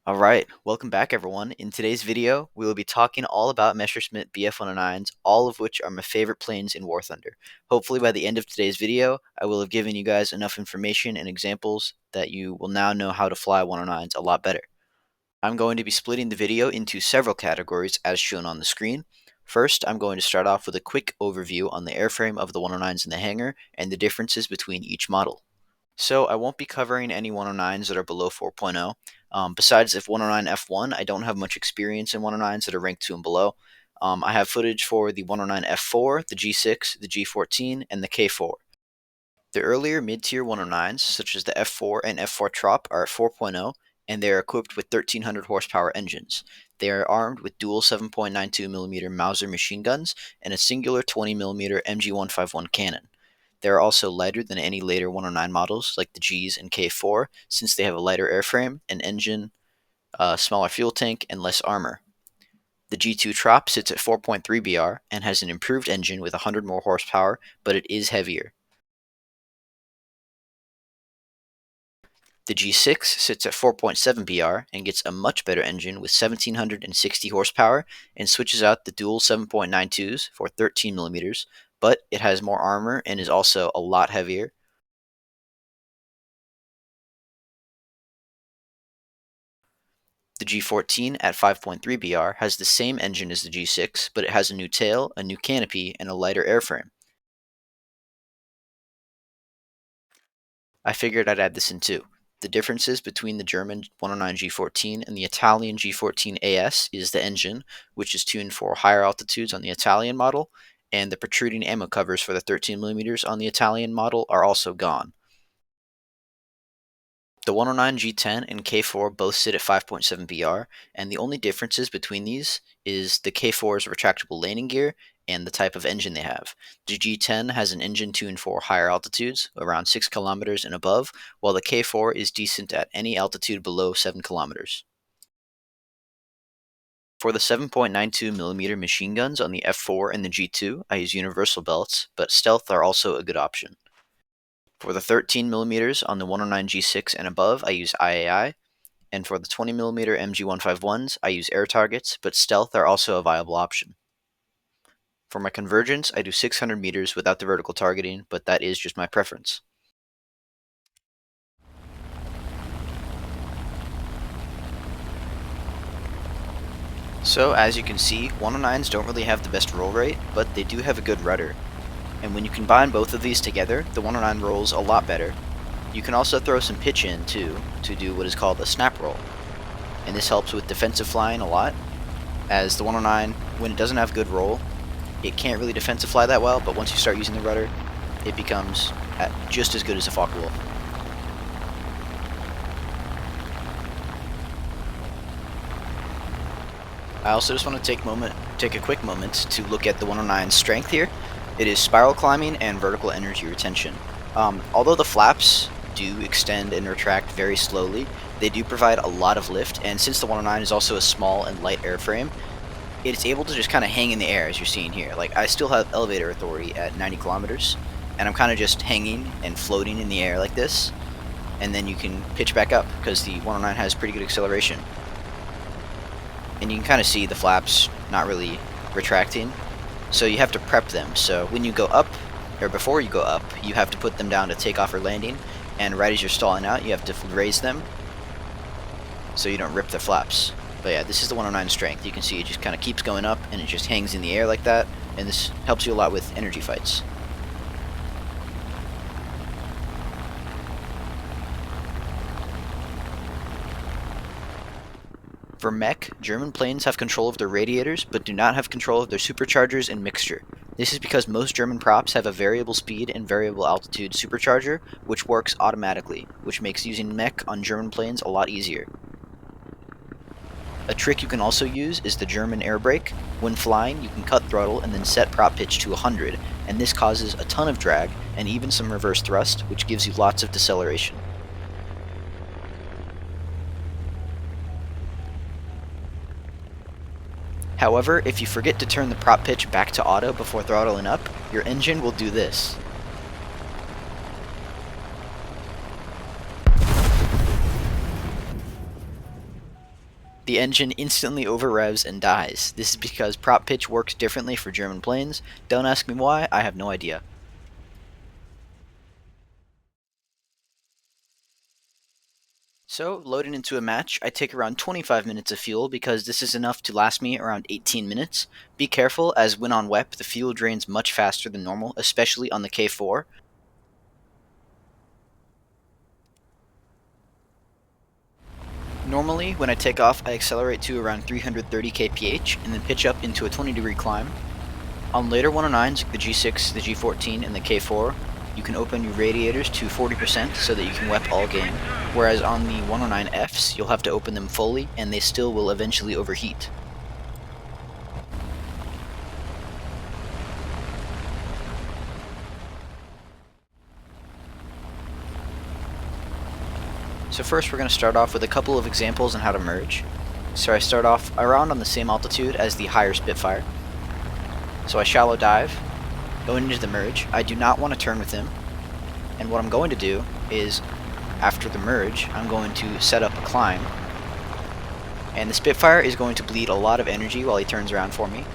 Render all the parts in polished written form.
Alright, welcome back everyone. In today's video, we will be talking all about Messerschmitt Bf-109s, all of which are my favorite planes in War Thunder. Hopefully by the end of today's video, I will have given you guys enough information and examples that you will now know how to fly 109s a lot better. I'm going to be splitting the video into several categories as shown on the screen. First, I'm going to start off with a quick overview on the airframe of the 109s in the hangar and the differences between each model. So I won't be covering any 109s that are below 4.0. Besides if 109 F1, I don't have much experience in 109s that are ranked 2 and below. I have footage for the 109 F4, the G6, the G14, and the K4. The earlier mid-tier 109s, such as the F4 and F4 Trop, are at 4.0, and they are equipped with 1300 horsepower engines. They are armed with dual 7.92mm Mauser machine guns and a singular 20mm MG151 cannon. They are also lighter than any later 109 models like the Gs and K4 since they have a lighter airframe, an engine, a smaller fuel tank, and less armor. The G2 Trop sits at 4.3 BR and has an improved engine with 100 more horsepower, but it is heavier. The G6 sits at 4.7 BR and gets a much better engine with 1760 horsepower and switches out the dual 7.92s for 13mm, but it has more armor and is also a lot heavier. The G14 at 5.3 BR has the same engine as the G6, but it has a new tail, a new canopy, and a lighter airframe. I figured I'd add this in too. The differences between the German 109 G14 and the Italian G14 AS is the engine, which is tuned for higher altitudes on the Italian model, and the protruding ammo covers for the 13mm on the Italian model are also gone. The 109 G10 and K4 both sit at 5.7 BR, and the only differences between these is the K4's retractable landing gear and the type of engine they have. The G10 has an engine tuned for higher altitudes, around 6 kilometers and above, while the K4 is decent at any altitude below 7 kilometers. For the 7.92mm machine guns on the F4 and the G2, I use universal belts, but stealth are also a good option. For the 13mm on the 109 G6 and above, I use IAI, and for the 20mm MG151s, I use air targets, but stealth are also a viable option. For my convergence, I do 600 meters without the vertical targeting, but that is just my preference. So as you can see, 109s don't really have the best roll rate, but they do have a good rudder. And when you combine both of these together, the 109 rolls a lot better. You can also throw some pitch in too, to do what is called a snap roll. And this helps with defensive flying a lot, as the 109, when it doesn't have good roll, it can't really defensive fly that well, but once you start using the rudder, it becomes just as good as a Focke-Wulf. I also just want to take a quick moment to look at the 109's strength here. It is spiral climbing and vertical energy retention. Although the flaps do extend and retract very slowly, they do provide a lot of lift, and since the 109 is also a small and light airframe, it's able to just kind of hang in the air as you're seeing here. Like, I still have elevator authority at 90 kilometers, and I'm kind of just hanging and floating in the air like this, and then you can pitch back up because the 109 has pretty good acceleration. and you can kind of see the flaps not really retracting, so you have to prep them. So when you go up, or before you go up, you have to put them down to takeoff or landing, and right as you're stalling out, you have to raise them so you don't rip the flaps. But yeah, this is the 109 strength. You can see it just kind of keeps going up, and it just hangs in the air like that, and this helps you a lot with energy fights. For MEC, German planes have control of their radiators, but do not have control of their superchargers and mixture. This is because most German props have a variable speed and variable altitude supercharger, which works automatically, which makes using MEC on German planes a lot easier. A trick you can also use is the German Airbrake. When flying, you can cut throttle and then set prop pitch to 100, and this causes a ton of drag and even some reverse thrust, which gives you lots of deceleration. However, if you forget to turn the prop pitch back to auto before throttling up, your engine will do this. The engine instantly over-revs and dies. This is because prop pitch works differently for German planes. Don't ask me why, I have no idea. So, loading into a match, I take around 25 minutes of fuel because this is enough to last me around 18 minutes. Be careful, as when on WEP, the fuel drains much faster than normal, especially on the K4. Normally, when I take off, I accelerate to around 330 kph and then pitch up into a 20-degree climb. On later 109s, like the G6, the G14, and the K4, you can open your radiators to 40% so that you can WEP all game, whereas on the 109Fs, you'll have to open them fully, and they still will eventually overheat. So first we're going to start off with a couple of examples on how to merge. So I start off around on the same altitude as the higher Spitfire. So I shallow dive, going into the merge. I do not want to turn with him, and what I'm going to do is, after the merge, I'm going to set up a climb, and the Spitfire is going to bleed a lot of energy while he turns around for me.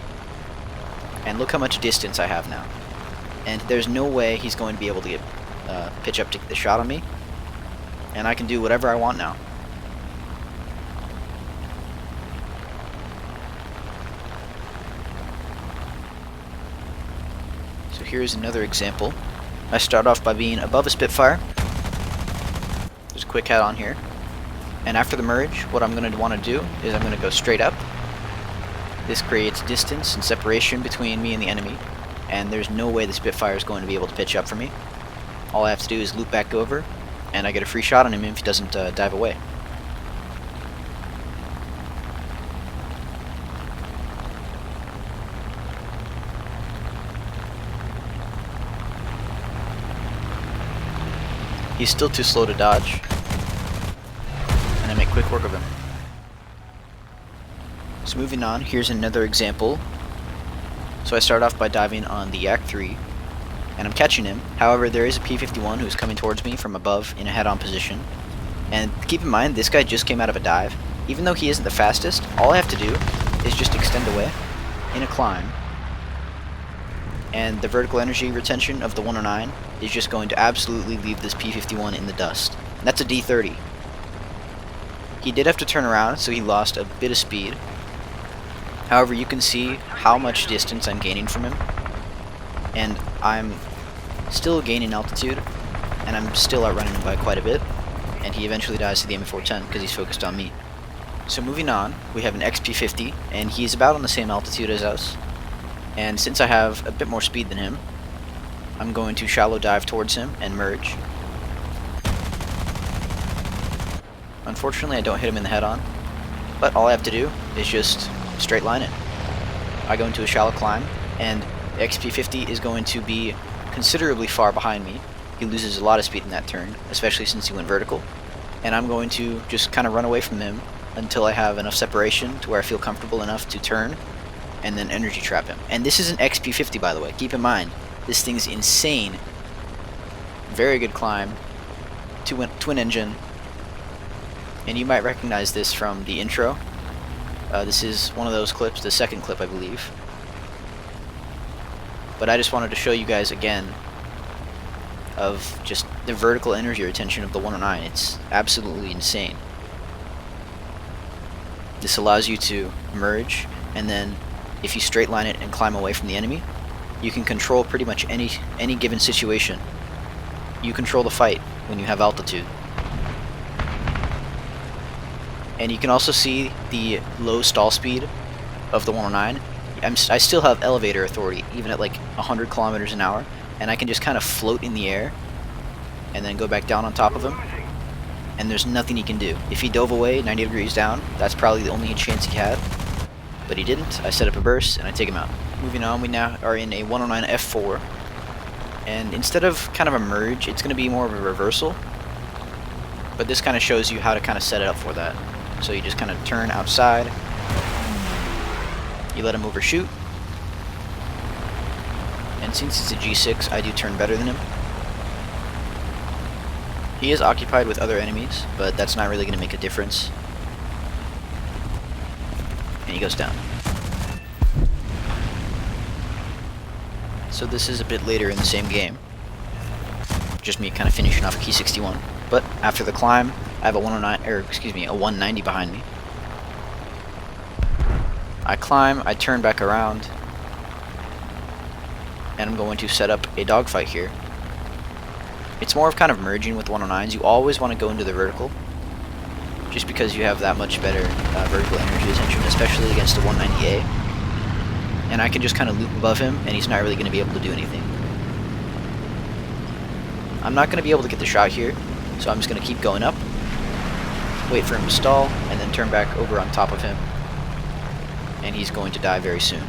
And look how much distance I have now, and there's no way he's going to be able to get pitch up to get the shot on me, and I can do whatever I want now. So here's another example. I start off by being above a Spitfire. There's a quick hat on here. And after the merge, what I'm going to want to do is I'm going to go straight up. This creates distance and separation between me and the enemy, and there's no way the Spitfire is going to be able to pitch up for me. All I have to do is loop back over, and I get a free shot on him if he doesn't dive away. He's still too slow to dodge, and I make quick work of him. So moving on, here's another example. So I start off by diving on the Yak 3, and I'm catching him. However, there is a P-51 who's coming towards me from above in a head-on position. And keep in mind, this guy just came out of a dive. Even though he isn't the fastest, all I have to do is just extend away in a climb, and the vertical energy retention of the 109 is just going to absolutely leave this P-51 in the dust. And that's a D-30. He did have to turn around, so he lost a bit of speed. However, you can see how much distance I'm gaining from him, and I'm still gaining altitude, and I'm still outrunning him by quite a bit, and he eventually dies to the M410 because he's focused on me. So moving on, we have an XP50, and he's about on the same altitude as us. And since I have a bit more speed than him, I'm going to shallow dive towards him and merge. Unfortunately, I don't hit him in the head-on, but all I have to do is just straight line it. I go into a shallow climb, and the XP50 is going to be considerably far behind me. He loses a lot of speed in that turn, especially since he went vertical, and I'm going to just kind of run away from him until I have enough separation to where I feel comfortable enough to turn and then energy trap him. And this is an XP50, by the way. Keep in mind, this thing's insane. Very good climb. Twin engine. And you might recognize this from the intro This is one of those clips, the second clip I believe. But I just wanted to show you guys again of just the vertical energy retention of the 109. It's absolutely insane. This allows you to merge, and then if you straight line it and climb away from the enemy, you can control pretty much any given situation. You control the fight when you have altitude. And you can also see the low stall speed of the 109. I still have elevator authority, even at like 100 kilometers an hour, and I can just kind of float in the air and then go back down on top of him, and there's nothing he can do. If he dove away 90 degrees down, that's probably the only chance he had, but he didn't. I set up a burst and I take him out. Moving on, we now are in a 109 F4, and instead of kind of a merge, it's going to be more of a reversal, but this kind of shows you how to kind of set it up for that. So you just kind of turn outside, you let him overshoot, and since it's a G6, I do turn better than him. He is occupied with other enemies, but that's not really going to make a difference. And he goes down. So this is a bit later in the same game. Just me kind of finishing off Key 61. But after the climb, I have a 190 behind me. I climb, I turn back around, and I'm going to set up a dogfight here. It's more of kind of merging with 109s. You always want to go into the vertical, just because you have that much better vertical energy retention, especially against a 190A. And I can just kind of loop above him, and he's not really going to be able to do anything. I'm not going to be able to get the shot here, so I'm just going to keep going up, wait for him to stall, and then turn back over on top of him. And he's going to die very soon.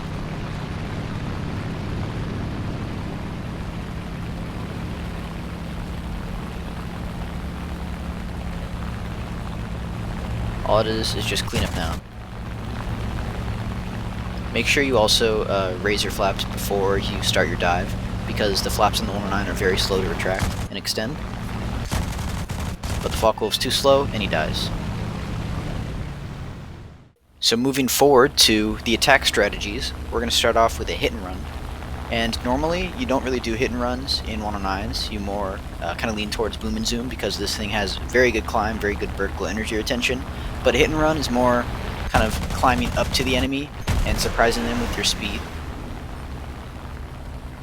All it is just clean up now. Make sure you also raise your flaps before you start your dive, because the flaps on the 109 are very slow to retract and extend. But the Focke-Wulf's too slow, and he dies. So moving forward to the attack strategies, we're going to start off with a hit and run. And normally, you don't really do hit and runs in 109s. You more kind of lean towards boom and zoom, because this thing has very good climb, very good vertical energy retention. But hit and run is more kind of climbing up to the enemy and surprising them with your speed.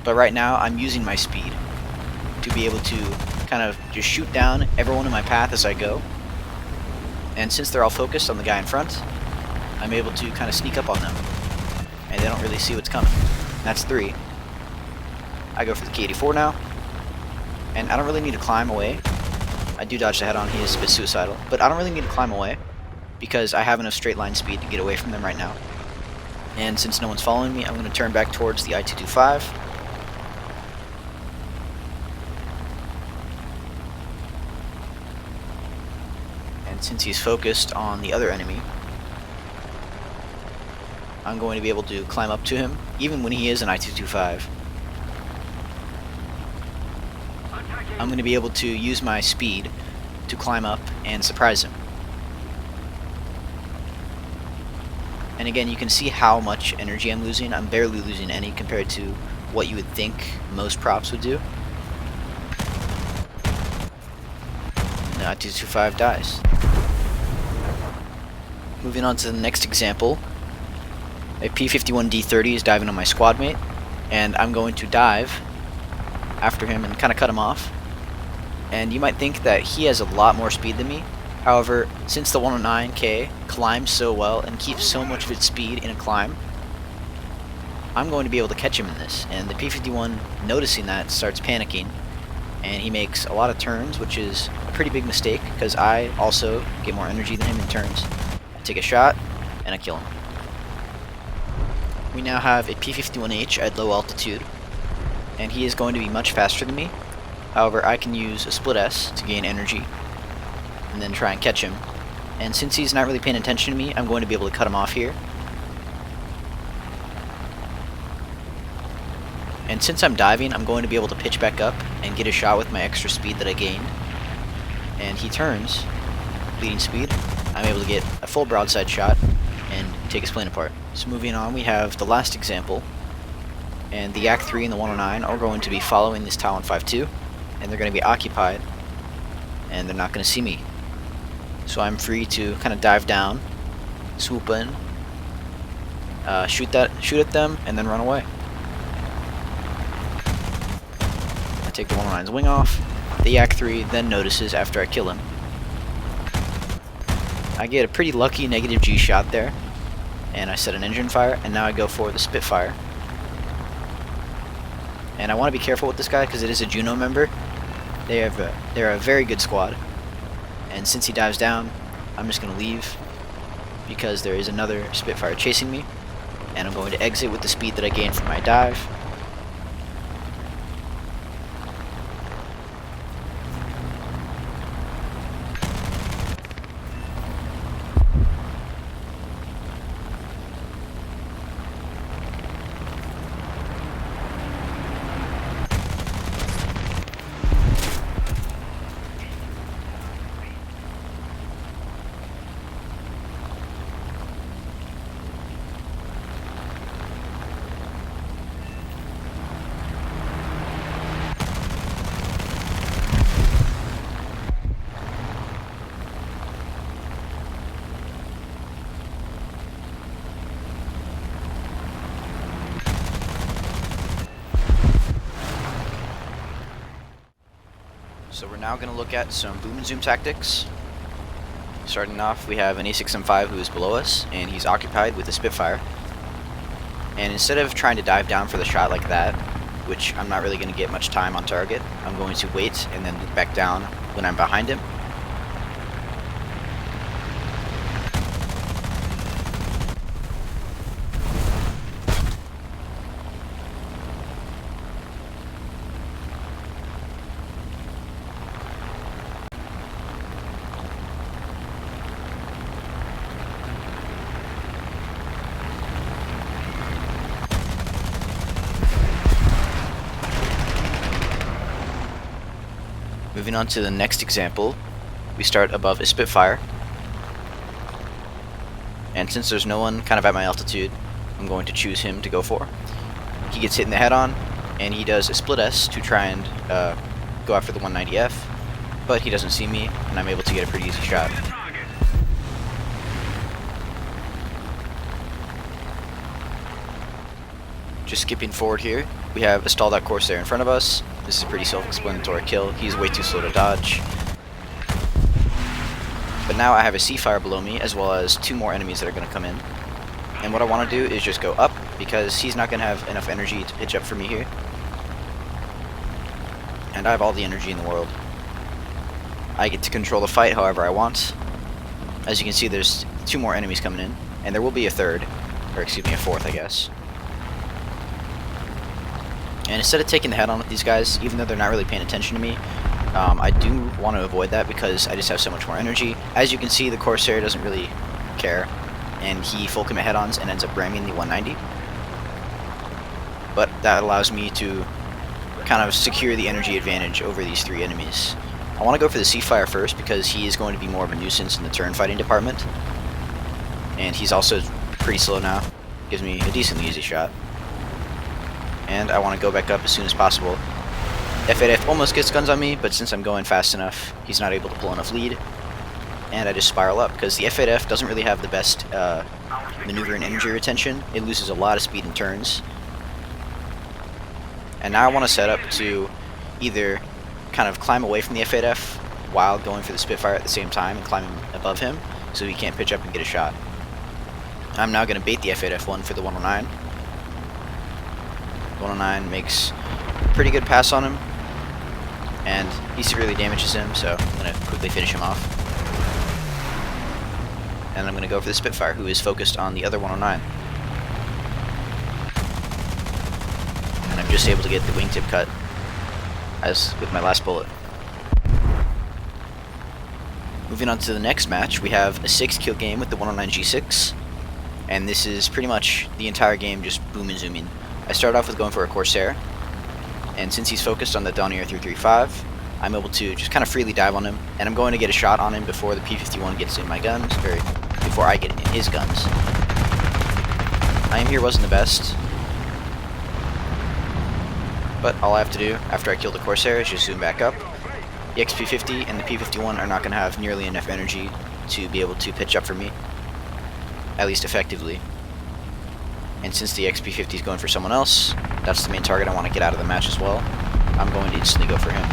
But right now, I'm using my speed to be able to kind of just shoot down everyone in my path as I go. And since they're all focused on the guy in front, I'm able to kind of sneak up on them, and they don't really see what's coming. That's 3. I go for the K84 now, and I don't really need to climb away. I do dodge the head-on, he is a bit suicidal, but I don't really need to climb away, because I have enough straight line speed to get away from them right now. And since no one's following me, I'm going to turn back towards the I-225. And since he's focused on the other enemy, I'm going to be able to climb up to him, even when he is an I-225. I'm going to be able to use my speed to climb up and surprise him. And again, you can see how much energy I'm losing. I'm barely losing any compared to what you would think most props would do. And the I-225 dies. Moving on to the next example. A P-51D-30 is diving on my squad mate, and I'm going to dive after him and kind of cut him off. And you might think that he has a lot more speed than me. However, since the 109K climbs so well and keeps so much of its speed in a climb, I'm going to be able to catch him in this. And the P-51, noticing that, starts panicking, and he makes a lot of turns, which is a pretty big mistake, because I also get more energy than him in turns. I take a shot, and I kill him. We now have a P-51H at low altitude, and he is going to be much faster than me. However, I can use a split S to gain energy, and then try and catch him. And since he's not really paying attention to me, I'm going to be able to cut him off here. And since I'm diving, I'm going to be able to pitch back up and get a shot with my extra speed that I gained. And he turns, bleeding speed. I'm able to get a full broadside shot and take his plane apart. So moving on, we have the last example, and the Yak 3 and the 109 are going to be following this Talon 5-2, and they're going to be occupied, and they're not going to see me. So I'm free to kind of dive down, swoop in, shoot at them, and then run away. I take the 109's wing off. The Yak 3 then notices after I kill him. I get a pretty lucky negative G shot there, and I set an engine fire, and now I go for the Spitfire. And I want to be careful with this guy because it is a Juno member. They're a very good squad, and since he dives down, I'm just going to leave because there is another Spitfire chasing me, and I'm going to exit with the speed that I gained from my dive. So we're now going to look at some boom and zoom tactics. Starting off, we have an A6M5 who is below us, and he's occupied with a Spitfire. And instead of trying to dive down for the shot like that, which I'm not really going to get much time on target, I'm going to wait and then look back down when I'm behind him. Moving on to the next example, we start above a Spitfire, and since there's no one kind of at my altitude, I'm going to choose him to go for. He gets hit in the head on, and he does a split S to try and go after the 190F, but he doesn't see me, and I'm able to get a pretty easy shot. Just skipping forward here, we have a stalled out Corsair in front of us. This is a pretty self-explanatory kill. He's way too slow to dodge. But now I have a C-Fire below me, as well as two more enemies that are going to come in. And what I want to do is just go up, because he's not going to have enough energy to pitch up for me here. And I have all the energy in the world. I get to control the fight however I want. As you can see, there's two more enemies coming in, and there will be a third, or excuse me, a fourth, I guess. And instead of taking the head on with these guys, even though they're not really paying attention to me, I do want to avoid that because I just have so much more energy. As you can see, the Corsair doesn't really care, and he full commit head-ons and ends up ramming the 190. But that allows me to kind of secure the energy advantage over these three enemies. I want to go for the C-Fire first because he is going to be more of a nuisance in the turn fighting department. And he's also pretty slow now. Gives me a decently easy shot. And I want to go back up as soon as possible. F8F almost gets guns on me, but since I'm going fast enough, he's not able to pull enough lead. And I just spiral up, because the F8F doesn't really have the best maneuver and energy retention. It loses a lot of speed in turns. And now I want to set up to either kind of climb away from the F8F while going for the Spitfire at the same time and climbing above him, so he can't pitch up and get a shot. I'm now going to bait the F8F1 for the 109. 109 makes a pretty good pass on him, and he severely damages him, so I'm going to quickly finish him off. And I'm going to go for the Spitfire, who is focused on the other 109. And I'm just able to get the wingtip cut, as with my last bullet. Moving on to the next match, we have a 6-kill game with the 109G6, and this is pretty much the entire game just boom and zooming. I start off with going for a Corsair, and since he's focused on the Donier 335, I'm able to just kind of freely dive on him, and I'm going to get a shot on him before the P-51 gets in my guns, or before I get in his guns. aim here wasn't the best, but all I have to do after I kill the Corsair is just zoom back up. The XP-50 and the P-51 are not going to have nearly enough energy to be able to pitch up for me, at least effectively. And since the XP-50 is going for someone else, that's the main target I want to get out of the match as well. I'm going to instantly go for him.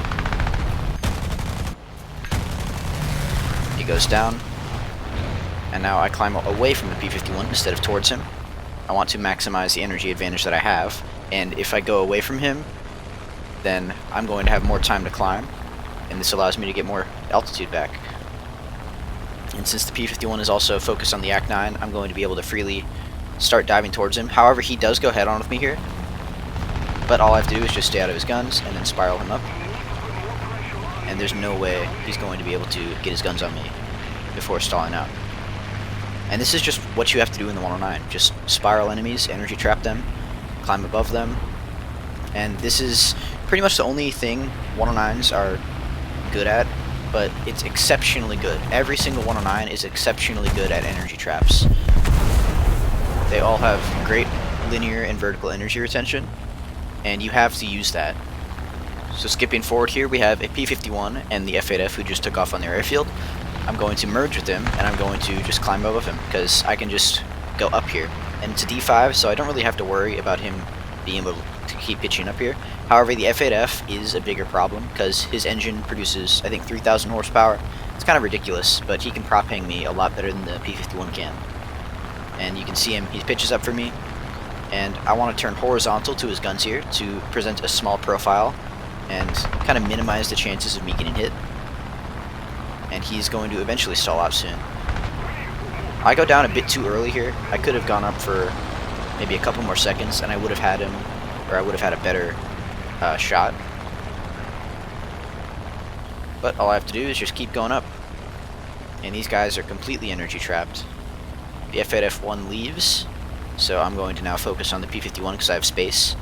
He goes down, and now I climb away from the P-51 instead of towards him. I want to maximize the energy advantage that I have, and if I go away from him, then I'm going to have more time to climb, and this allows me to get more altitude back. And since the P-51 is also focused on the AC-9, I'm going to be able to freely start diving towards him. However, he does go head-on with me here, but all I have to do is just stay out of his guns and then spiral him up. And there's no way he's going to be able to get his guns on me before stalling out. And this is just what you have to do in the 109. Just spiral enemies, energy trap them, climb above them. And this is pretty much the only thing 109s are good at, but it's exceptionally good. Every single 109 is exceptionally good at energy traps. They all have great linear and vertical energy retention, and you have to use that. So skipping forward here, we have a P-51 and the F-8F who just took off on their airfield. I'm going to merge with him, and I'm going to just climb above him, because I can just go up here. And it's a D5, so I don't really have to worry about him being able to keep pitching up here. However, the F-8F is a bigger problem, because his engine produces, I think, 3,000 horsepower. It's kind of ridiculous, but he can prop hang me a lot better than the P-51 can. And you can see him, he pitches up for me, and I want to turn horizontal to his guns here to present a small profile and kind of minimize the chances of me getting hit. And he's going to eventually stall out soon. I go down a bit too early here. I could have gone up for maybe a couple more seconds and I would have had him, or I would have had a better shot. But all I have to do is just keep going up. And these guys are completely energy trapped. The F-8F1 leaves, so I'm going to now focus on the P-51 because I have space.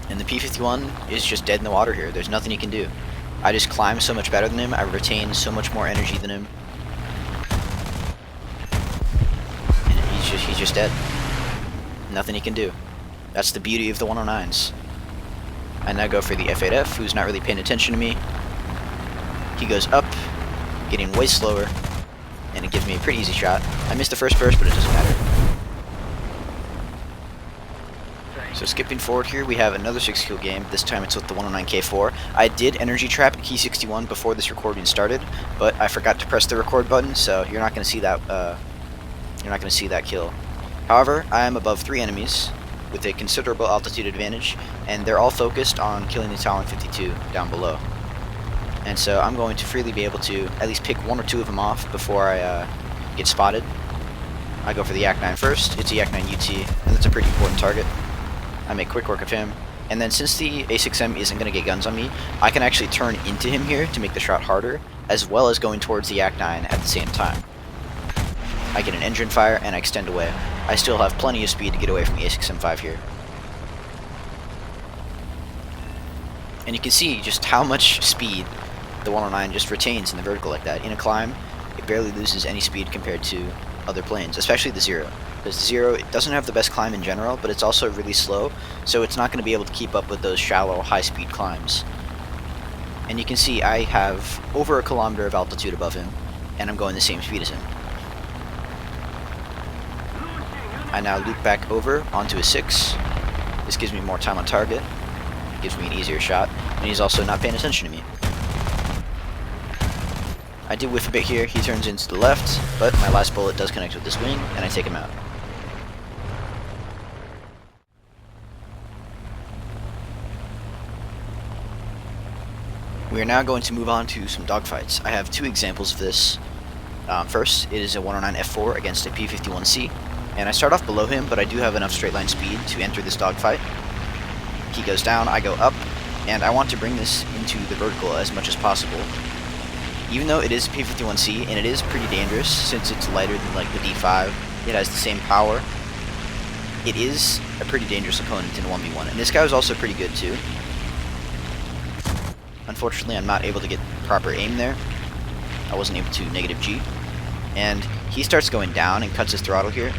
And the P-51 is just dead in the water here. There's nothing he can do. I just climb so much better than him. I retain so much more energy than him. And he's just dead. Nothing he can do. That's the beauty of the 109s. I now go for the F-8F, who's not really paying attention to me. He goes up, getting way slower, and it gives me a pretty easy shot. I missed the first burst, but it doesn't matter. So skipping forward here, we have another 6-kill game. This time it's with the 109K4. I did energy trap Key 61 before this recording started, but I forgot to press the record button, so you're not going to see that. You're not going to see that kill. However, I am above 3 enemies with a considerable altitude advantage, and they're all focused on killing the Talon 52 down below. And so I'm going to freely be able to at least pick 1 or 2 of them off before I get spotted. I go for the Yak-9 first. It's a Yak-9 UT, and that's a pretty important target. I make quick work of him, and then since the A6M isn't going to get guns on me, I can actually turn into him here to make the shot harder, as well as going towards the Yak-9 at the same time. I get an engine fire, and I extend away. I still have plenty of speed to get away from the A6M5 here. And you can see just how much speed the 109 just retains in the vertical like that. In a climb, it barely loses any speed compared to other planes, especially the Zero. Because the Zero, it doesn't have the best climb in general, but it's also really slow, so it's not going to be able to keep up with those shallow, high-speed climbs. And you can see I have over 1 kilometer of altitude above him, and I'm going the same speed as him. I now loop back over onto a 6. This gives me more time on target, gives me an easier shot, and he's also not paying attention to me. I did whiff a bit here, he turns into the left, but my last bullet does connect with this wing, and I take him out. We are now going to move on to some dogfights. I have 2 examples of this. First, it is a 109 F4 against a P-51C, and I start off below him, but I do have enough straight line speed to enter this dogfight. He goes down, I go up, and I want to bring this into the vertical as much as possible. Even though it is a P-51C, and it is pretty dangerous since it's lighter than like the D5, it has the same power, it is a pretty dangerous opponent in 1v1, and this guy was also pretty good too. Unfortunately, I'm not able to get proper aim there. I wasn't able to negative G. And he starts going down and cuts his throttle here.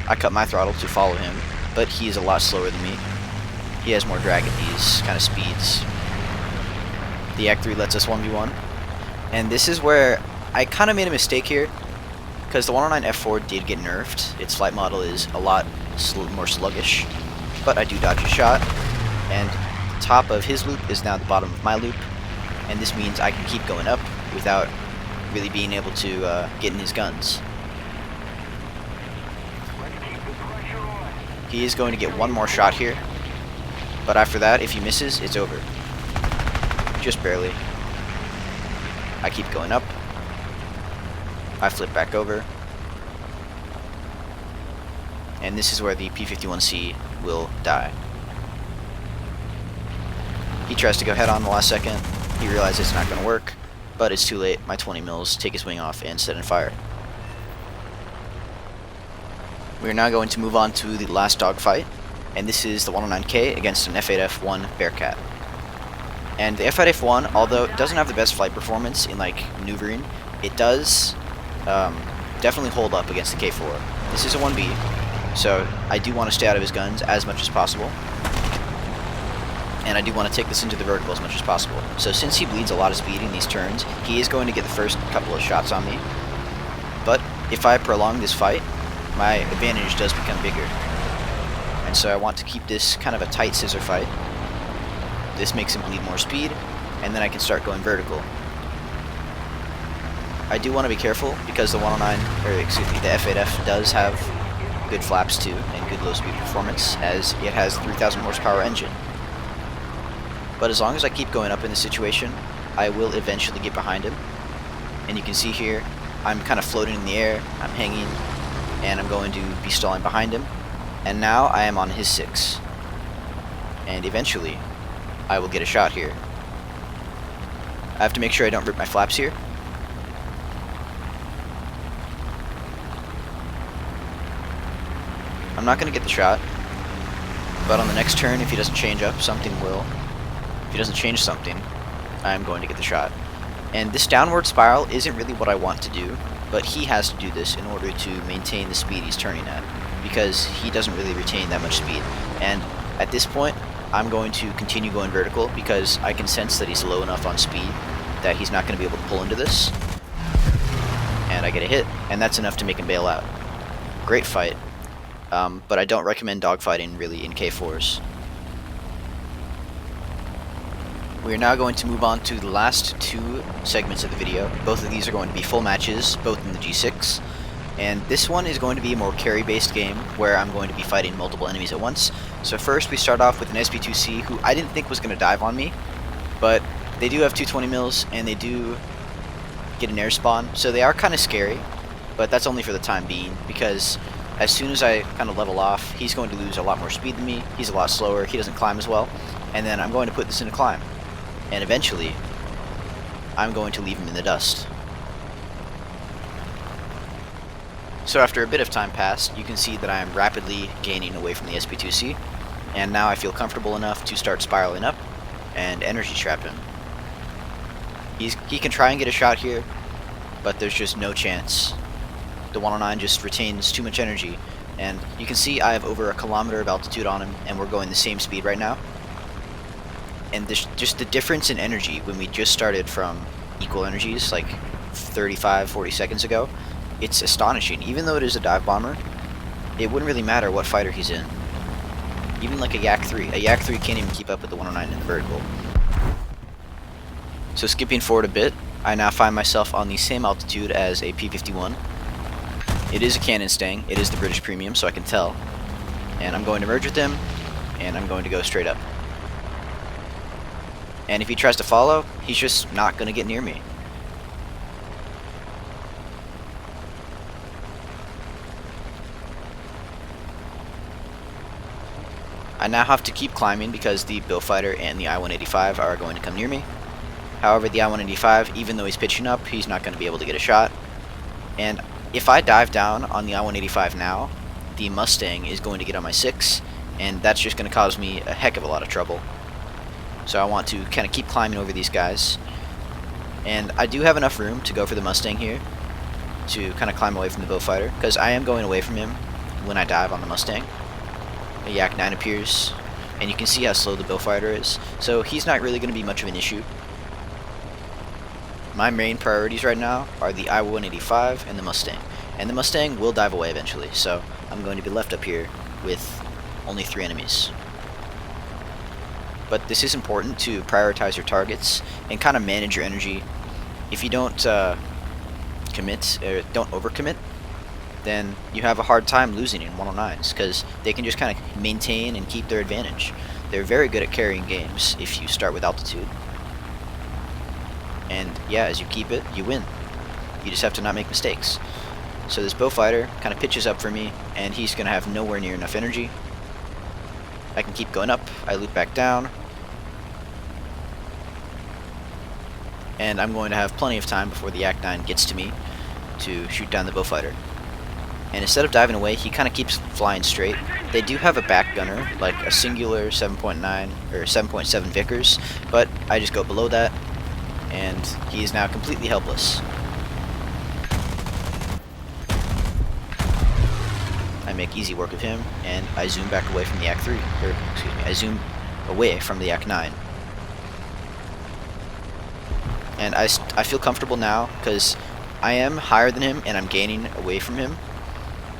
I cut my throttle to follow him, but he is a lot slower than me. He has more drag at these kind of speeds. The Yak 3 lets us 1v1, and this is where I kind of made a mistake here, because the 109 F4 did get nerfed. Its flight model is a lot more sluggish, but I do dodge a shot, and the top of his loop is now the bottom of my loop, and this means I can keep going up without really being able to get in his guns. He is going to get one more shot here, but after that, if he misses, it's over. Just barely. I keep going up. I flip back over. And this is where the P-51C will die. He tries to go head on the last second. He realizes it's not going to work, but it's too late. My 20 mils take his wing off and set and fire. We are now going to move on to the last dogfight, and this is the 109K against an F8F1 Bearcat. And the F8F1, although it doesn't have the best flight performance in like maneuvering, it does definitely hold up against the K4. This is a 1B, so I do want to stay out of his guns as much as possible. And I do want to take this into the vertical as much as possible. So since he bleeds a lot of speed in these turns, he is going to get the first couple of shots on me. But if I prolong this fight, my advantage does become bigger. And so I want to keep this kind of a tight scissor fight. This makes him bleed more speed, and then I can start going vertical. I do want to be careful because the 109, or excuse me, the F8F does have good flaps too, and good low speed performance, as it has a 3,000 horsepower engine. But as long as I keep going up in this situation, I will eventually get behind him. And you can see here, I'm kind of floating in the air, I'm hanging, and I'm going to be stalling behind him. And now I am on his 6. And eventually, I will get a shot here. I have to make sure I don't rip my flaps here. I'm not going to get the shot, but on the next turn, if he doesn't change up, something will. If he doesn't change something, I'm going to get the shot. And this downward spiral isn't really what I want to do, but he has to do this in order to maintain the speed he's turning at, because he doesn't really retain that much speed. And at this point, I'm going to continue going vertical because I can sense that he's low enough on speed that he's not going to be able to pull into this. And I get a hit, and that's enough to make him bail out. Great fight, but I don't recommend dogfighting really in K4s. We are now going to move on to the last two segments of the video. Both of these are going to be full matches, both in the G6. And this one is going to be a more carry-based game where I'm going to be fighting multiple enemies at once. So first we start off with an SP2C who I didn't think was going to dive on me, but they do have 220 mils and they do get an air spawn, so they are kind of scary, but that's only for the time being, because as soon as I kind of level off, he's going to lose a lot more speed than me, he's a lot slower, he doesn't climb as well, and then I'm going to put this in a climb. And eventually, I'm going to leave him in the dust. So after a bit of time passed, you can see that I am rapidly gaining away from the SP2C, and now I feel comfortable enough to start spiraling up and energy trap him. He can try and get a shot here, but there's just no chance. The 109 just retains too much energy, and you can see I have over 1 kilometer of altitude on him, and we're going the same speed right now. And just the difference in energy when we just started from equal energies like 35-40 seconds ago, it's astonishing. Even though it is a dive bomber, it wouldn't really matter what fighter he's in. Even like a Yak 3. A Yak 3 can't even keep up with the 109 in the vertical. So skipping forward a bit, I now find myself on the same altitude as a P-51. It is a Cannon Stang. It is the British Premium, so I can tell. And I'm going to merge with him, and I'm going to go straight up. And if he tries to follow, he's just not going to get near me. I now have to keep climbing because the Billfighter and the I-185 are going to come near me. However, the I-185, even though he's pitching up, he's not going to be able to get a shot. And if I dive down on the I-185 now, the Mustang is going to get on my 6, and that's just going to cause me a heck of a lot of trouble. So I want to kind of keep climbing over these guys. And I do have enough room to go for the Mustang here, to kind of climb away from the Billfighter, because I am going away from him, when I dive on the Mustang. A Yak 9 appears, and you can see how slow the Bowfighter is, so he's not really going to be much of an issue. My main priorities right now are the I-185 and the Mustang. And the Mustang will dive away eventually, so I'm going to be left up here with only 3 enemies. But this is important to prioritize your targets and kind of manage your energy. If you don't commit, or don't overcommit, then you have a hard time losing in 109s, because they can just kind of maintain and keep their advantage. They're very good at carrying games if you start with altitude. And yeah, as you keep it, you win. You just have to not make mistakes. So this Bowfighter kind of pitches up for me, and he's going to have nowhere near enough energy. I can keep going up, I loop back down, and I'm going to have plenty of time before the Yak 9 gets to me to shoot down the Bowfighter. And instead of diving away, he kind of keeps flying straight. They do have a back gunner, like a singular 7.9 or 7.7 Vickers, but I just go below that, and he is now completely helpless. I make easy work of him, and I zoom back away from the Yak 3, or excuse me, I zoom away from the Yak 9. And I feel comfortable now, because I am higher than him, and I'm gaining away from him,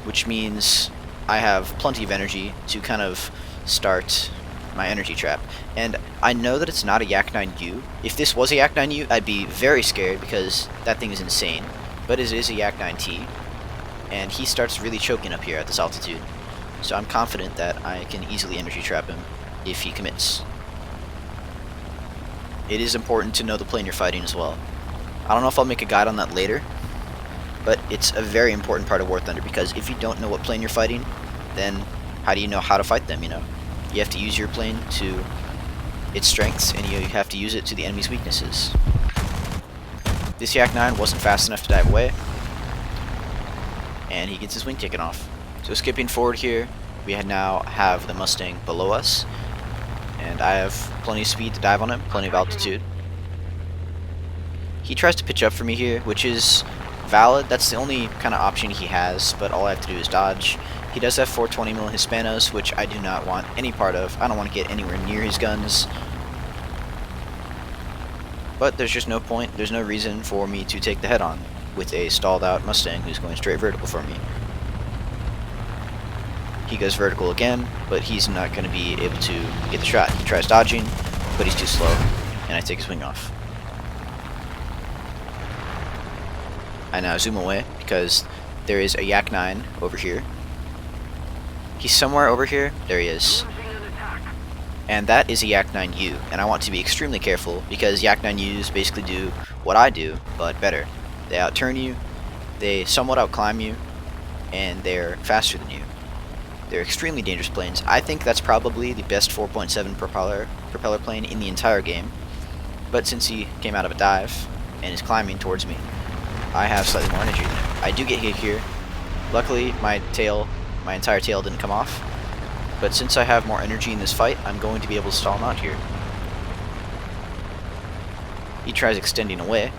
which means I have plenty of energy to kind of start my energy trap. And I know that it's not a Yak 9U. If this was a Yak 9U, I'd be very scared, because that thing is insane. But it is a Yak 9T. And he starts really choking up here at this altitude. So I'm confident that I can easily energy trap him if he commits. It is important to know the plane you're fighting as well. I don't know if I'll make a guide on that later, but it's a very important part of War Thunder, because if you don't know what plane you're fighting, then how do you know how to fight them, you know? You have to use your plane to its strengths, and you have to use it to the enemy's weaknesses. This Yak 9 wasn't fast enough to dive away, and he gets his wing taken off. So skipping forward here, we now have the Mustang below us, and I have plenty of speed to dive on him, plenty of altitude. He tries to pitch up for me here, which is valid. That's the only kind of option he has, but all I have to do is dodge. He does have 420mm Hispanos, which I do not want any part of. I don't want to get anywhere near his guns. But there's just no point, there's no reason for me to take the head on with a stalled out Mustang who's going straight vertical for me. He goes vertical again, but he's not going to be able to get the shot. He tries dodging, but he's too slow, and I take his wing off. I now zoom away, because there is a Yak 9 over here. He's somewhere over here. There he is. And that is a Yak 9U, and I want to be extremely careful, because Yak 9Us basically do what I do, but better. They outturn you, they somewhat outclimb you, and they're faster than you. They're extremely dangerous planes. I think that's probably the best 4.7 propeller plane in the entire game, but since he came out of a dive and is climbing towards me, I have slightly more energy. I do get hit here. Luckily, my entire tail didn't come off, but since I have more energy in this fight, I'm going to be able to stall him out here. He tries extending away.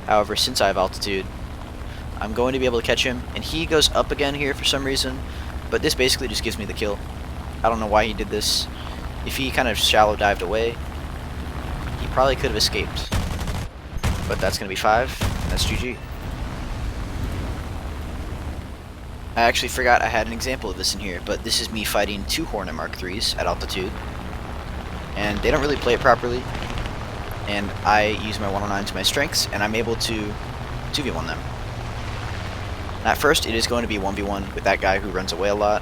However, since I have altitude, I'm going to be able to catch him, and he goes up again here for some reason, but this basically just gives me the kill. I don't know why he did this. If he kind of shallow dived away, he probably could have escaped. But that's going to be 5, and that's GG. I actually forgot I had an example of this in here, but this is me fighting 2 Hornet Mark IIIs at altitude, and they don't really play it properly, and I use my 109 to my strengths, and I'm able to 2v1 them. At first, it is going to be 1v1 with that guy who runs away a lot,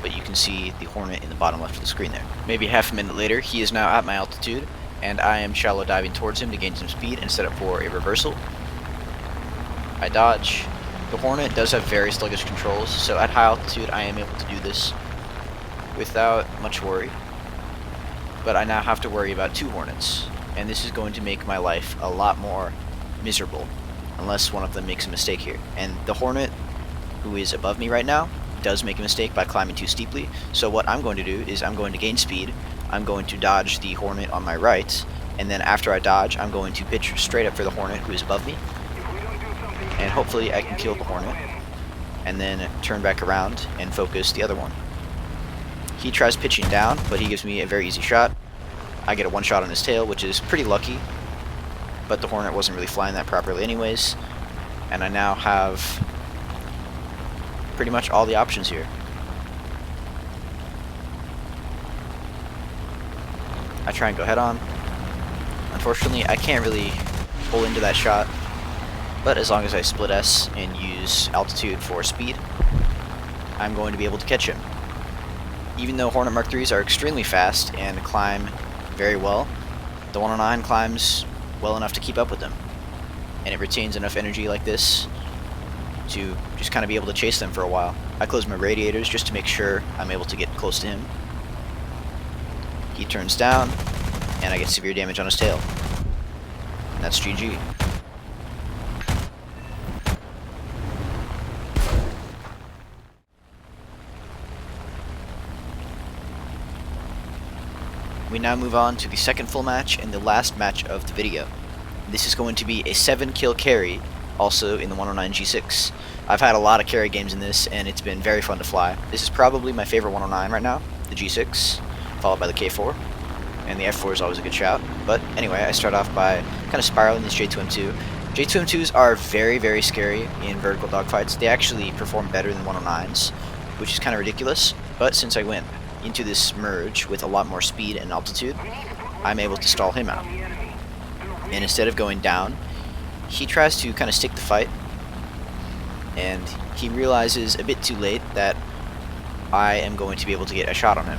but you can see the Hornet in the bottom left of the screen there. Maybe half a minute later, he is now at my altitude, and I am shallow diving towards him to gain some speed and set up for a reversal. I dodge. The Hornet does have very sluggish controls, so at high altitude I am able to do this without much worry. But I now have to worry about 2 Hornets, and this is going to make my life a lot more miserable, unless one of them makes a mistake here. And the Hornet, who is above me right now, does make a mistake by climbing too steeply, so what I'm going to do is I'm going to gain speed, I'm going to dodge the Hornet on my right, and then after I dodge, I'm going to pitch straight up for the Hornet who is above me, and hopefully I can kill the Hornet, and then turn back around and focus the other one. He tries pitching down, but he gives me a very easy shot. I get a one shot on his tail, which is pretty lucky, but the Hornet wasn't really flying that properly anyways, and I now have pretty much all the options here. I try and go head on. Unfortunately, I can't really pull into that shot, but as long as I split S and use altitude for speed, I'm going to be able to catch him. Even though Hornet Mark IIIs are extremely fast and climb very well, the 109 climbs well enough to keep up with them, and it retains enough energy like this to just kind of be able to chase them for a while. I close my radiators just to make sure I'm able to get close to him. He turns down, and I get severe damage on his tail. And that's GG. We now move on to the second full match and the last match of the video. This is going to be a 7-kill carry, also in the 109 G6. I've had a lot of carry games in this, and it's been very fun to fly. This is probably my favorite 109 right now, the G6, followed by the K4, and the F4 is always a good shout. But anyway, I start off by kind of spiraling this J2M2. J2M2s are very, very scary in vertical dogfights. They actually perform better than 109s, which is kind of ridiculous, but since I went into this merge with a lot more speed and altitude, I'm able to stall him out. And instead of going down, he tries to kind of stick the fight, and he realizes a bit too late that I am going to be able to get a shot on him.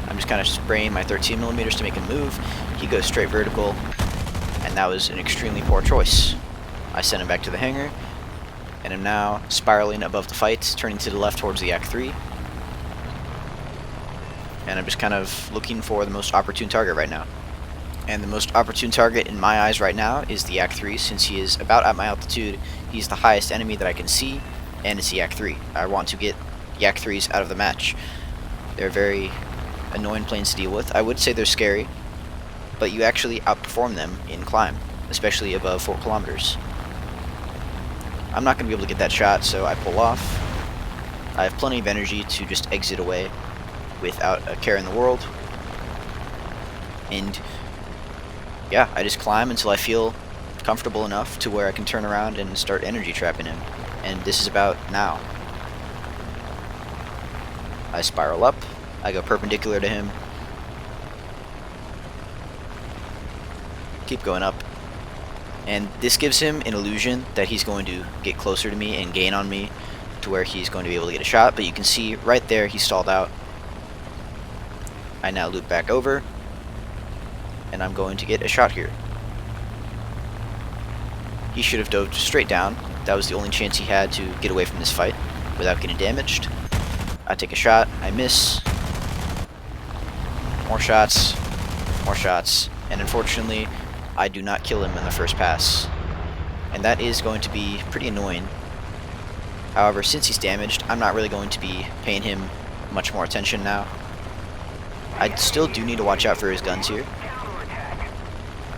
I'm just kind of spraying my 13mm to make him move. He goes straight vertical, and that was an extremely poor choice. I sent him back to the hangar, and am now spiraling above the fight, turning to the left towards the Yak-3. And I'm just kind of looking for the most opportune target right now. And the most opportune target in my eyes right now is the Yak-3, since he is about at my altitude. He's the highest enemy that I can see, and it's the Yak-3. I want to get Yak-3s out of the match. They're very annoying planes to deal with. I would say they're scary, but you actually outperform them in climb, especially above 4 kilometers. I'm not going to be able to get that shot, so I pull off. I have plenty of energy to just exit away without a care in the world. And yeah, I just climb until I feel comfortable enough to where I can turn around and start energy trapping him. And this is about now. I spiral up, I go perpendicular to him, keep going up, and this gives him an illusion that he's going to get closer to me and gain on me to where he's going to be able to get a shot, but you can see right there he stalled out. I now loop back over, and I'm going to get a shot here. He should have dove straight down. That was the only chance he had to get away from this fight without getting damaged. I take a shot, I miss. More shots, and unfortunately, I do not kill him in the first pass. And that is going to be pretty annoying. However, since he's damaged, I'm not really going to be paying him much more attention now. I still do need to watch out for his guns here.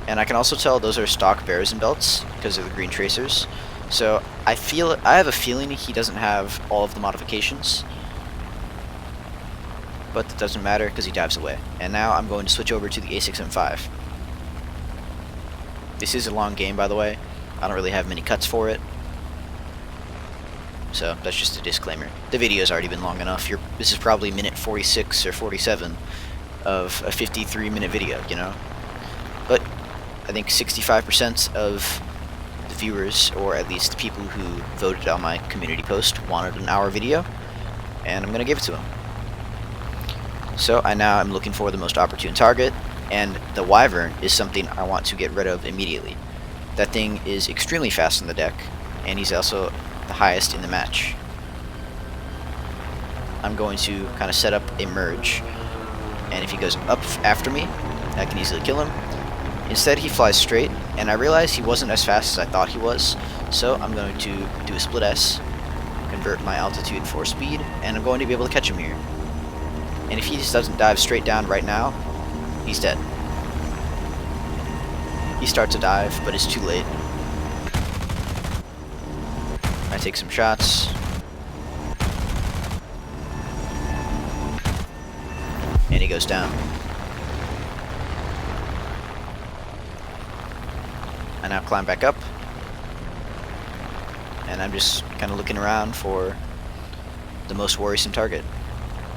And I can also tell those are stock Bearzen belts because of the green tracers. So I have a feeling he doesn't have all of the modifications. But that doesn't matter because he dives away. And now I'm going to switch over to the A6M5. This is a long game, by the way. I don't really have many cuts for it. So that's just a disclaimer. The video's already been long enough. This is probably minute 46 or 47 of a 53-minute video, you know? But I think 65% of the viewers, or at least the people who voted on my community post, wanted an hour video, and I'm going to give it to them. So now I'm looking for the most opportune target, and the Wyvern is something I want to get rid of immediately. That thing is extremely fast on the deck, and he's also the highest in the match. I'm going to kind of set up a merge, and if he goes up after me, I can easily kill him. Instead, he flies straight, and I realize he wasn't as fast as I thought he was, so I'm going to do a split S, convert my altitude for speed, and I'm going to be able to catch him here. And if he just doesn't dive straight down right now, he's dead. He starts to dive, but it's too late. I I take some shots. And he goes down. I now climb back up. And I'm just kind of looking around for the most worrisome target.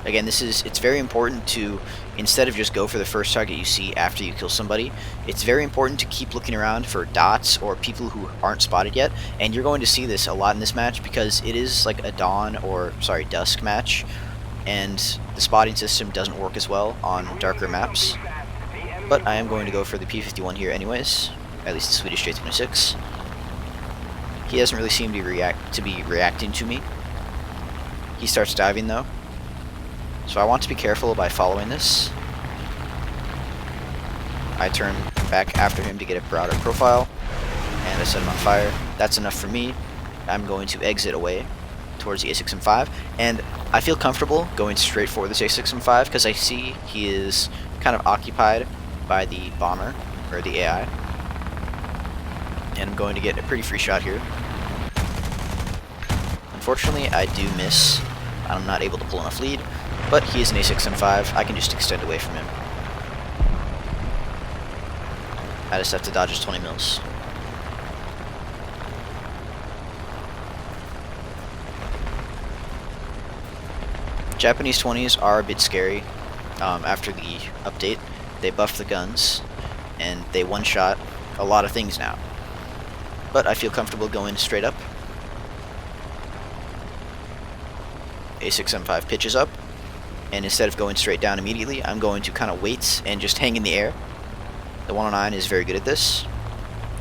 Again, it's very important to, instead of just go for the first target you see after you kill somebody, it's very important to keep looking around for dots or people who aren't spotted yet, and you're going to see this a lot in this match because it is like a dusk match, and the spotting system doesn't work as well on darker maps. But I am going to go for the P-51 here anyways, at least the Swedish J-26. He doesn't really seem to be reacting to me. He starts diving though. So I want to be careful by following this. I turn back after him to get a broader profile, and I set him on fire. That's enough for me. I'm going to exit away towards the A6M5, and I feel comfortable going straight for this A6M5 because I see he is kind of occupied by the bomber, or the AI. And I'm going to get a pretty free shot here. Unfortunately, I do miss. I'm not able to pull enough lead. But he is an A6M5, I can just extend away from him. I just have to dodge his 20 mils. Japanese 20s are a bit scary after the update. They buffed the guns, and they one-shot a lot of things now. But I feel comfortable going straight up. A6M5 pitches up. And instead of going straight down immediately, I'm going to kind of wait and just hang in the air. The 109 is very good at this.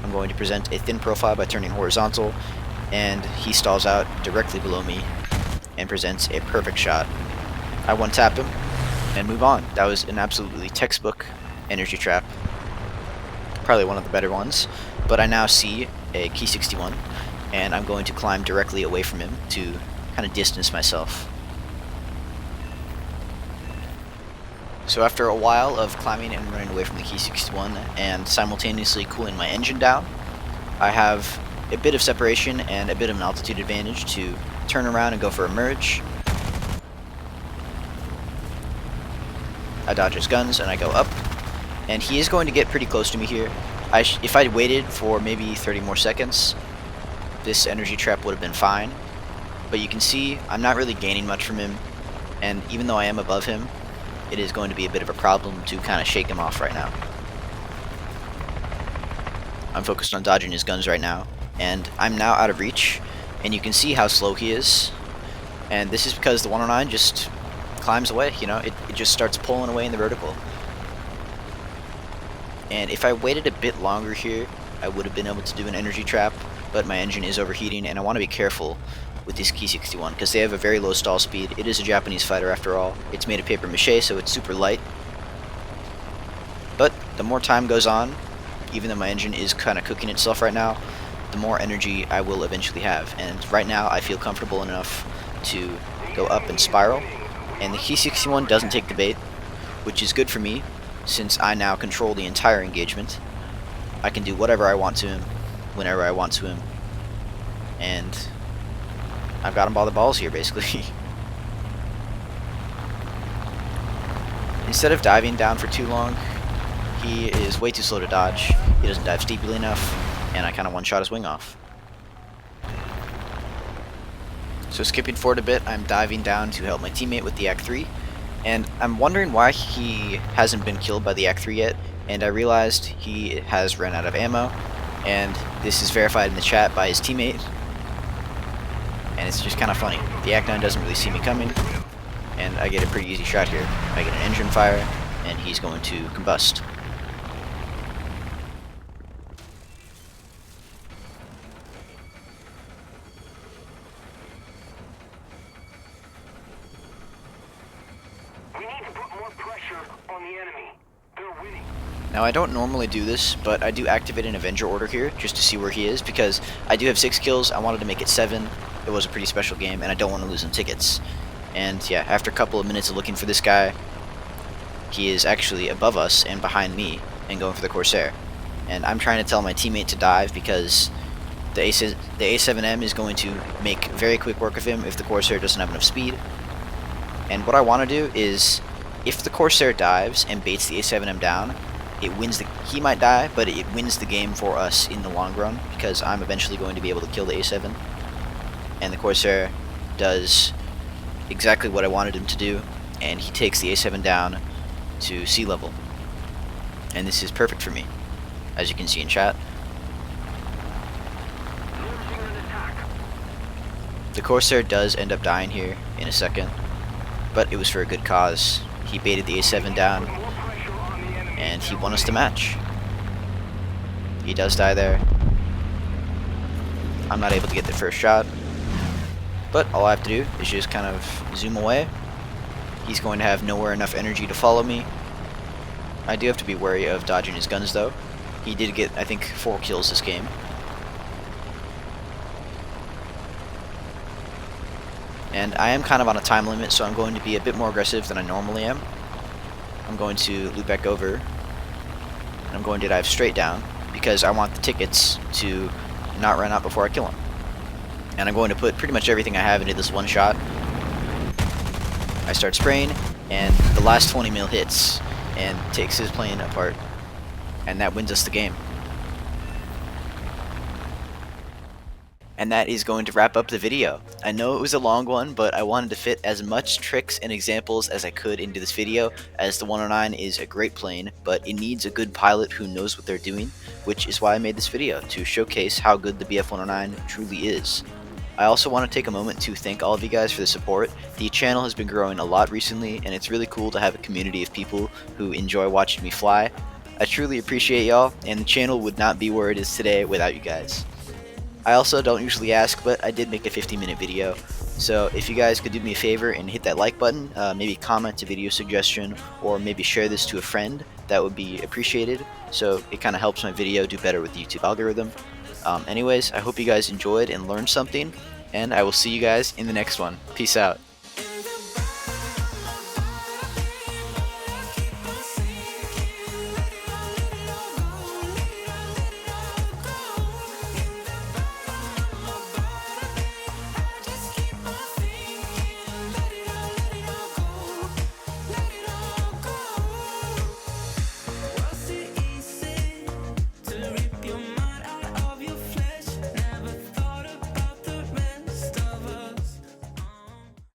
I'm going to present a thin profile by turning horizontal, and he stalls out directly below me and presents a perfect shot. I one-tap him and move on. That was an absolutely textbook energy trap. Probably one of the better ones. But I now see a Key 61, and I'm going to climb directly away from him to kind of distance myself. So after a while of climbing and running away from the Key 61 and simultaneously cooling my engine down, I have a bit of separation and a bit of an altitude advantage to turn around and go for a merge. I dodge his guns and I go up, and he is going to get pretty close to me here. If I waited for maybe 30 more seconds, this energy trap would have been fine. But you can see I'm not really gaining much from him, and even though I am above him, it is going to be a bit of a problem to kind of shake him off right now. I'm focused on dodging his guns right now, and I'm now out of reach, and you can see how slow he is. And this is because the 109 just climbs away, you know, it just starts pulling away in the vertical. And if I waited a bit longer here, I would have been able to do an energy trap, but my engine is overheating, and I want to be careful with this Key 61 because they have a very low stall speed. It is a Japanese fighter after all. It's made of paper mache, so it's super light. But the more time goes on, even though my engine is kind of cooking itself right now, the more energy I will eventually have. And right now I feel comfortable enough to go up and spiral. And the Key 61 doesn't take the bait, which is good for me since I now control the entire engagement. I can do whatever I want to him, whenever I want to him. And I've got him by the balls here, basically. Instead of diving down for too long, he is way too slow to dodge. He doesn't dive steeply enough, and I kind of one-shot his wing off. So skipping forward a bit, I'm diving down to help my teammate with the AK-3, and I'm wondering why he hasn't been killed by the AK-3 yet, and I realized he has run out of ammo, and this is verified in the chat by his teammate. And it's just kind of funny. The AK-9 doesn't really see me coming, and I get a pretty easy shot here. I get an engine fire, and he's going to combust. We need to put more pressure on the enemy. They're winning. Now I don't normally do this, but I do activate an Avenger order here just to see where he is because I do have 6 kills. I wanted to make it 7. It was a pretty special game, and I don't want to lose him tickets. And yeah, after a couple of minutes of looking for this guy, he is actually above us and behind me and going for the Corsair. And I'm trying to tell my teammate to dive because The A7M is going to make very quick work of him if the Corsair doesn't have enough speed. And what I want to do is, if the Corsair dives and baits the A7M down, he might die, but it wins the game for us in the long run, because I'm eventually going to be able to kill the A7. And the Corsair does exactly what I wanted him to do, and he takes the A7 down to sea level. And this is perfect for me, as you can see in chat. The Corsair does end up dying here in a second, but it was for a good cause. He baited the A7 down, and he won us the match. He does die there. I'm not able to get the first shot, but all I have to do is just kind of zoom away. He's going to have nowhere enough energy to follow me. I do have to be wary of dodging his guns though. He did get, I think, 4 kills this game. And I am kind of on a time limit, so I'm going to be a bit more aggressive than I normally am. I'm going to loop back over, and I'm going to dive straight down, because I want the tickets to not run out before I kill him. And I'm going to put pretty much everything I have into this one shot. I start spraying, and the last 20 mil hits, and takes his plane apart, and that wins us the game. And that is going to wrap up the video. I know it was a long one, but I wanted to fit as much tricks and examples as I could into this video, as the 109 is a great plane, but it needs a good pilot who knows what they're doing, which is why I made this video, to showcase how good the Bf-109 truly is. I also want to take a moment to thank all of you guys for the support. The channel has been growing a lot recently, and it's really cool to have a community of people who enjoy watching me fly. I truly appreciate y'all, and the channel would not be where it is today without you guys. I also don't usually ask, but I did make a 15-minute video, so if you guys could do me a favor and hit that like button, maybe comment a video suggestion, or maybe share this to a friend, that would be appreciated, so it kind of helps my video do better with the YouTube algorithm. Anyways, I hope you guys enjoyed and learned something, and I will see you guys in the next one. Peace out.